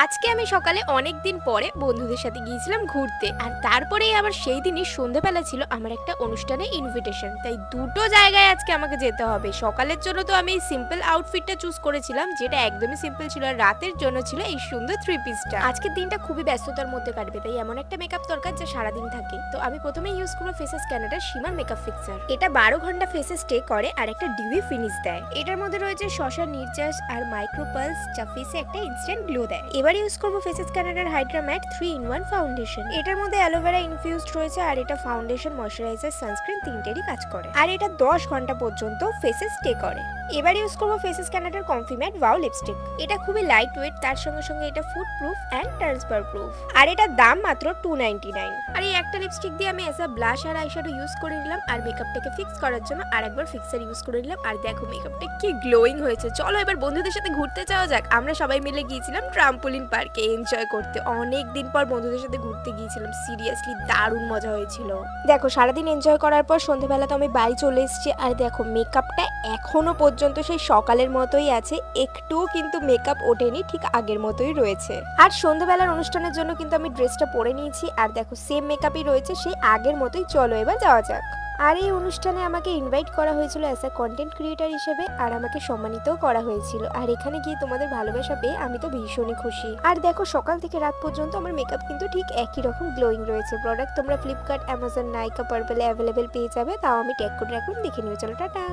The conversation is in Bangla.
আজকে আমি সকালে অনেক দিন পরে বন্ধুদের সাথে গিয়েছিলাম ঘুরতে, আর তারপরেই আবার সেই দিনই সন্ধেবেলা ছিল আমার একটা অনুষ্ঠানে ইনভিটেশন। তাই দুটো জায়গায় আজকে আমাকে যেতে হবে। সকালের জন্য তো আমি সিম্পল আউটফিটটা চুজ করেছিলাম, যেটা একদমই সিম্পল ছিল, আর রাতের জন্য ছিল এই সুন্দর থ্রি পিসটা। আজকের দিনটা খুবই ব্যস্ততার মধ্যে কাটবে, তাই এমন একটা মেকআপ দরকার যা সারাদিন থাকে। তো আমি প্রথমে ইউজ করবো ফেসেস ক্যানাডার শিমার মেকআপ ফিক্সার। এটা 12 ঘন্টা ফেসে স্টে করে আর একটা ডিউই ফিনিশ দেয়। এটার মধ্যে রয়েছে শসা নির্যাস আর মাইক্রোপালস, যা ফেসে একটা ইনস্ট্যান্ট গ্লো দেয়। এবার ইউজ করবো ফেসেস ক্যানাডার হাইড্রা ম্যাট 3-in-1 ফাউন্ডেশন। এটার মধ্যে অ্যালোভেরা ইনফিউজড রয়েছে, আর এটা ফাউন্ডেশন, ময়শ্চারাইজার, সানস্ক্রিন তিনটেরই কাজ করে, আর এটা 10 ঘন্টা পর্যন্ত ফেসে স্টে করে। এবার ইউজ করবো ফেসেস ক্যানাডার কমফি ম্যাট ওয়াও লিপস্টিক। এটা খুবই লাইট ওয়েট, তার সঙ্গে সঙ্গে এটা food proof and transfer proof, আর এটার দাম মাত্র 299। আর এই একটা লিপস্টিক দিয়ে আমি এসা ব্লাশ আর আইশ্যাডো ইউজ করে নিলাম, আর মেকআপটাকে ফিক্স করার জন্য আরেকবার ফিক্সার ইউজ করে নিলাম। আর দেখো মেকআপটা কি গ্লোয়িং হয়েছে। চলো এবার বন্ধুদের সাথে ঘুরতে যাওয়া যাক। আমরা সবাই মিলে গিয়েছিলাম ট্রাম্পোলিন পার্কে এনজয় করতে। অনেক দিন পর বন্ধুদের সাথে ঘুরতে গিয়েছিলাম, সিরিয়াসলি দারুণ মজা হয়েছিল। দেখো সারাদিন এনজয় করার পর সন্ধ্যেবেলা তো আমি বাড়ি চলে এসেছি, আর দেখো মেকআপটা এখনো পর্যন্ত সেই সকালের মতোই আছে, একটুও কিন্তু মেকআপ ওঠেনি, ঠিক আগের মতোই রয়েছে। আর সন্ধ্যেবেলার অনুষ্ঠানের জন্য কিন্তু আমি ড্রেসটা পরে নিয়েছি, আর দেখো সেম মেকআপই রয়েছে সেই আগের মতোই। চলো এবার যাওয়া যাক। আর এই অনুষ্ঠানে আমাকে ইনভাইট করা হয়েছিল অ্যাজ এ কন্টেন্ট ক্রিয়েটার হিসেবে, আর আমাকে সম্মানিতও করা হয়েছিল। আর এখানে গিয়ে তোমাদের ভালোবাসা পেয়ে আমি তো ভীষণই খুশি। আর দেখো সকাল থেকে রাত পর্যন্ত আমার মেকআপ কিন্তু ঠিক একই রকম গ্লোয়িং রয়েছে। প্রোডাক্ট তোমরা ফ্লিপকার্ট, অ্যামাজন, নাইকা, পার্পেলে অ্যাভেলেবেল পেয়ে যাবে, তাও আমি ট্যাগ করে রাখলাম, দেখে নিও। চলো টাটা।